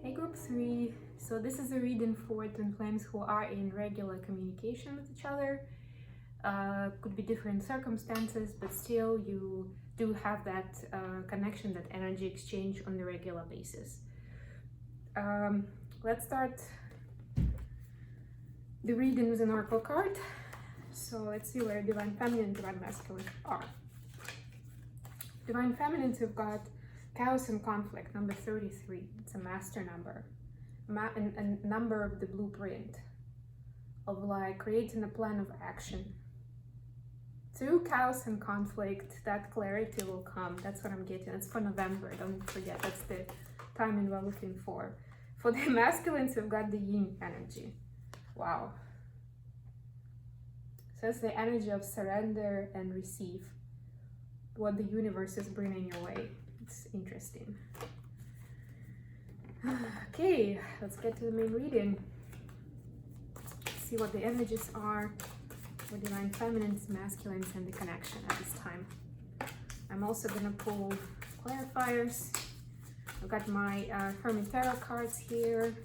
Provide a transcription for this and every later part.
Hey group 3, so this is a reading for twin flames who are in regular communication with each other. Could be different circumstances, but still you do have that connection, that energy exchange on a regular basis. Let's start the reading with an oracle card. So let's see where Divine Feminine and Divine Masculine are. Divine Feminines have got Chaos and Conflict, number 33. It's a master number, a number of the blueprint of like creating a plan of action. Through chaos and conflict, that clarity will come. That's what I'm getting. It's for November, don't forget, that's the timing we're looking for. For the masculines, we've got the yin energy. Wow. So it's the energy of surrender and receive what the universe is bringing your way. It's interesting. Okay, let's get to the main reading. See what the energies are for Divine Feminines, Masculines, and the connection at this time. I'm also going to pull clarifiers. I've got my Hermit Tarot cards here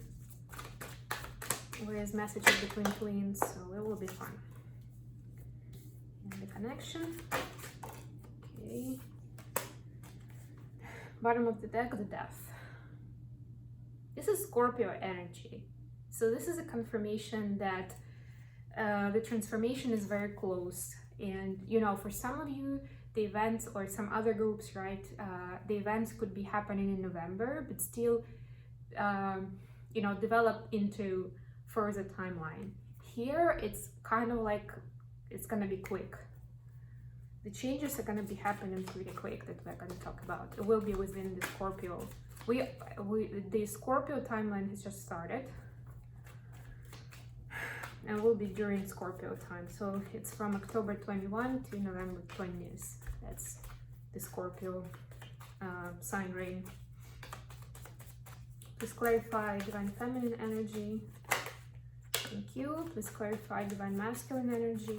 with messages between twins, so it will be fun. And the connection. Okay. Bottom of the deck, the Death. This is Scorpio energy. So this is a confirmation that the transformation is very close. And, you know, for some of you, the events, or some other groups, right, the events could be happening in November, but still, you know, develop into further timeline. Here, it's kind of like, it's going to be quick. The changes are going to be happening pretty quick that we're going to talk about. It will be within the Scorpio. The Scorpio timeline has just started. And will be during Scorpio time. So it's from October 21 to November 20th. That's the Scorpio sign reign. Please clarify Divine Feminine energy. Thank you. Please clarify Divine Masculine energy.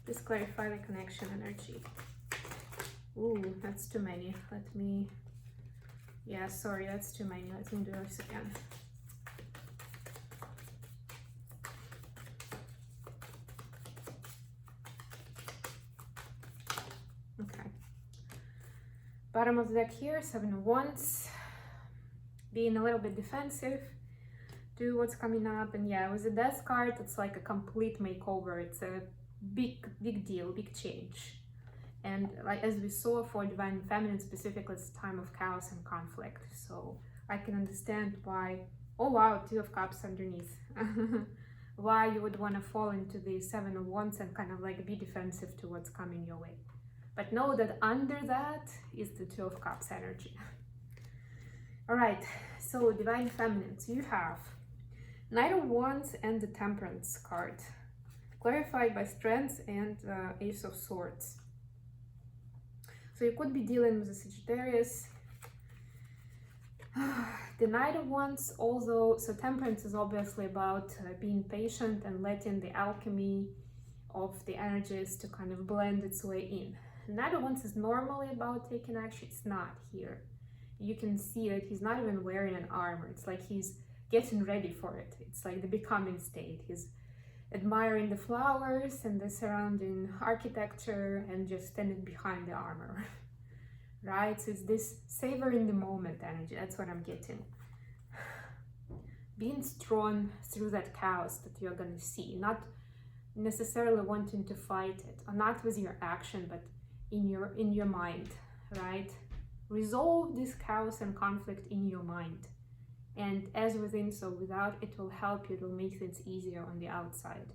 Please clarify the connection energy. Ooh, that's too many. Let me... Yeah, sorry, that's too many. Let me do this again. Okay. Bottom of the deck here, Seven of Wands. Being a little bit defensive. Do what's coming up. And yeah, with the Death card, it's like a complete makeover. It's a big deal, big change. And like as we saw for Divine Feminine specifically, it's a time of chaos and conflict. So I can understand why, oh wow, Two of Cups underneath. Why you would want to fall into the Seven of Wands and kind of like be defensive to what's coming your way. But know that under that is the Two of Cups energy. All right, so Divine Feminines, you have Knight of Wands and the Temperance card, clarified by Strength and Ace of Swords. So you could be dealing with a Sagittarius. The Knight of Wands, although, so Temperance is obviously about being patient and letting the alchemy of the energies to kind of blend its way in. Knight of Wands is normally about taking action. It's not here. You can see that he's not even wearing an armor. It's like he's getting ready for it. It's like the becoming state. He's admiring the flowers and the surrounding architecture and just standing behind the armor, right? So it's this savoring the moment energy. That's what I'm getting. Being strong through that chaos that you're going to see, not necessarily wanting to fight it, or not with your action, but in your mind, right? Resolve this chaos and conflict in your mind. And as within, so without, it will help you, it will make things easier on the outside.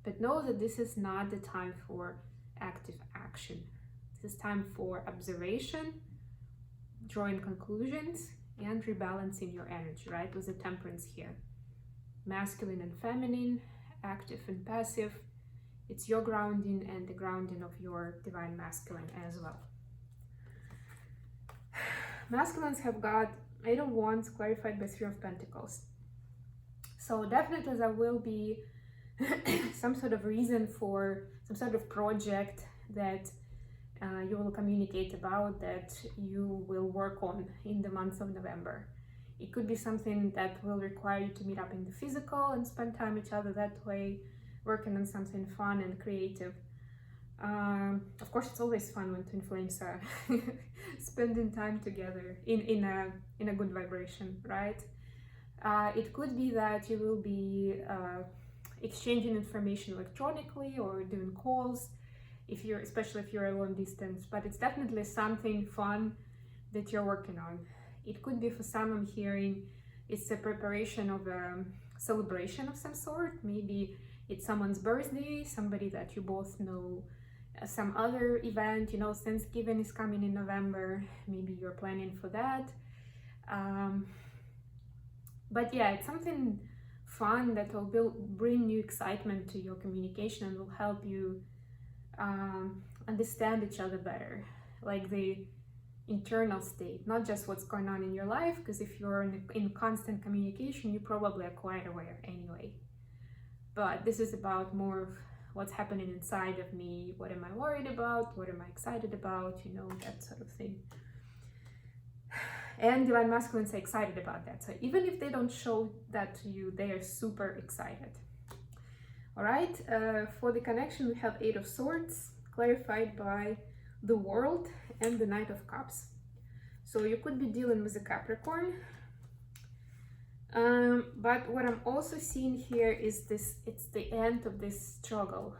But know that this is not the time for active action. This is time for observation, drawing conclusions, and rebalancing your energy, right? With the Temperance here. Masculine and feminine, active and passive. It's your grounding and the grounding of your Divine Masculine as well. Masculines have got Eight of Wands clarified by Three of Pentacles. So definitely there will be some sort of reason for some sort of project that you will communicate about, that you will work on in the month of November. It could be something that will require you to meet up in the physical and spend time with each other that way, working on something fun and creative. Of course, it's always fun when twin flames are spending time together in a good vibration, right? It could be that you will be exchanging information electronically or doing calls, especially if you're a long distance, but it's definitely something fun that you're working on. It could be, for some I'm hearing, it's a preparation of a celebration of some sort. Maybe it's someone's birthday, somebody that you both know, some other event, Thanksgiving is coming in November, maybe you're planning for that. But yeah, it's something fun that will bring new excitement to your communication and will help you understand each other better, like the internal state, not just what's going on in your life, because if you're in constant communication, you probably are quite aware anyway. But this is about more of what's happening inside of me. What am I worried about? What am I excited about? That sort of thing. And divine masculines are excited about that. So even if they don't show that to you, they are super excited. All right, for the connection, we have 8 of Swords, clarified by the World and the Knight of Cups. So you could be dealing with a Capricorn. But what I'm also seeing here is this, it's the end of this struggle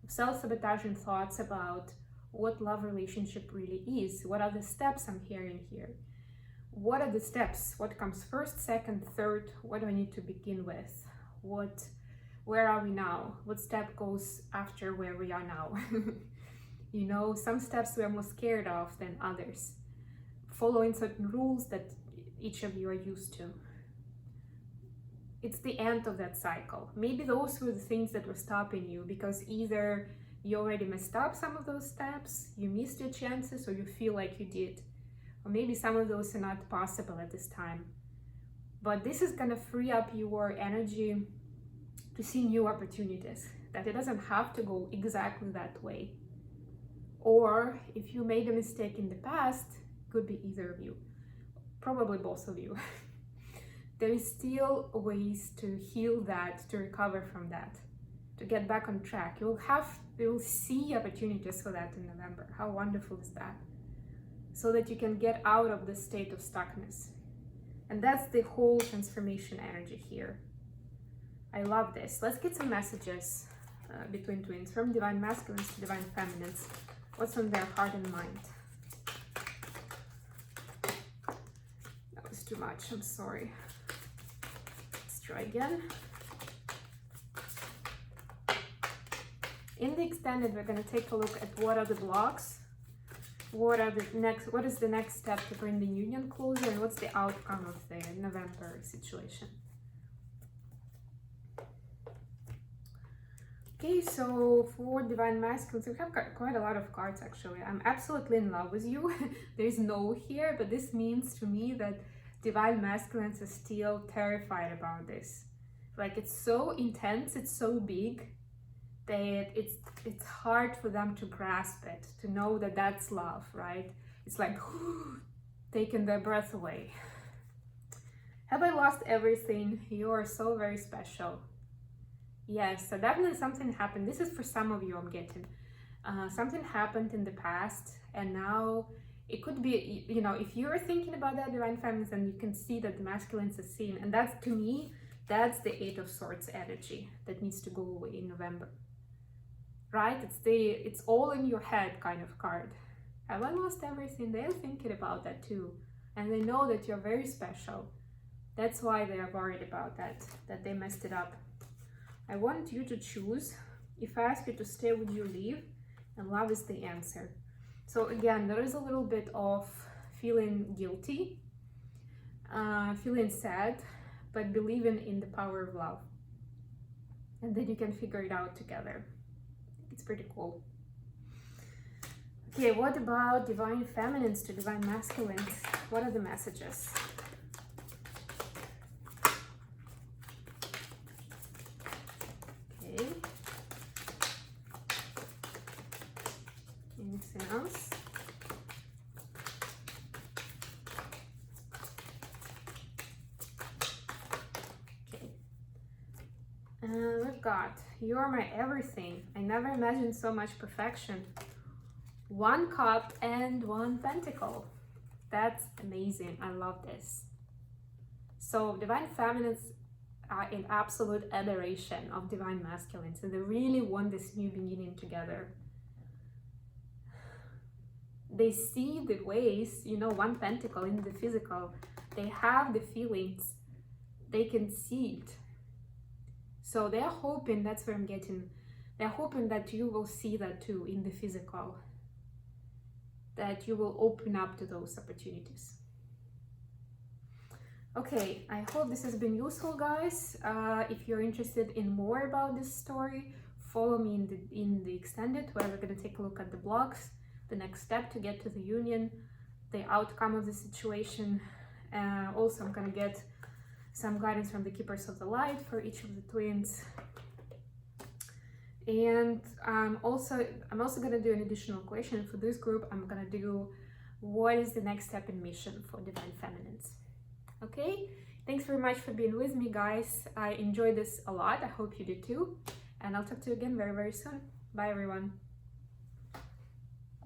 of self-sabotaging thoughts about what love relationship really is. What are the steps I'm hearing here? What are the steps? What comes first, second, third? What do I need to begin with? Where are we now? What step goes after where we are now? Some steps we are more scared of than others. Following certain rules that each of you are used to. It's the end of that cycle. Maybe those were the things that were stopping you, because either you already messed up some of those steps, you missed your chances, or you feel like you did. Or maybe some of those are not possible at this time. But this is gonna free up your energy to see new opportunities, that it doesn't have to go exactly that way. Or if you made a mistake in the past, could be either of you, probably both of you. There is still ways to heal that, to recover from that, to get back on track. You will see opportunities for that in November. How wonderful is that? So that you can get out of the state of stuckness. And that's the whole transformation energy here. I love this. Let's get some messages between twins, from divine masculines to divine feminines. What's on their heart and mind? That was too much, I'm sorry. Let's try again. In the extended, we're going to take a look at what are the blocks, what is the next step to bring the union closer, and what's the outcome of the November situation. Okay, so for divine masculines, we have quite a lot of cards actually. I'm absolutely in love with you. There's no here, but this means to me that divine masculines are still terrified about this. Like, it's so intense, it's so big, that it's hard for them to grasp it, to know that that's love, right? It's like taking their breath away. Have I lost everything? You are so very special. Yes, so definitely something happened. This is for some of you, I'm getting. Something happened in the past, and now it could be, if you're thinking about that, divine feminines, and you can see that the masculines are seeing, and that's, to me, that's the 8 of Swords energy that needs to go away in November. Right? It's all in your head kind of card. Have I lost everything? They're thinking about that too. And they know that you're very special. That's why they are worried about that they messed it up. I want you to choose. If I ask you to stay, would you leave? And love is the answer. So again, there is a little bit of feeling guilty, feeling sad, but believing in the power of love. And then you can figure it out together. It's pretty cool. Okay, what about divine feminines to divine masculines? What are the messages? Okay. Anything else? Okay. And we've got, you're my everything. I never imagined so much perfection. 1 cup and 1 pentacle. That's amazing. I love this. So divine feminines are in absolute adoration of divine masculines, and they really want this new beginning together. They see the ways, you know, 1 pentacle in the physical, they have the feelings, they can see it. So they're hoping, that's where I'm getting, they're hoping that you will see that too in the physical, that you will open up to those opportunities. Okay, I hope this has been useful, guys. If you're interested in more about this story, follow me in the extended, where we're going to take a look at the blocks, the next step to get to the union, the outcome of the situation. Also, I'm going to get some guidance from the Keepers of the Light for each of the twins. And I'm also going to do an additional question for this group. I'm going to do, what is the next step in mission for divine feminines? Okay, thanks very much for being with me, guys. I enjoyed this a lot. I hope you did too. And I'll talk to you again very, very soon. Bye, everyone.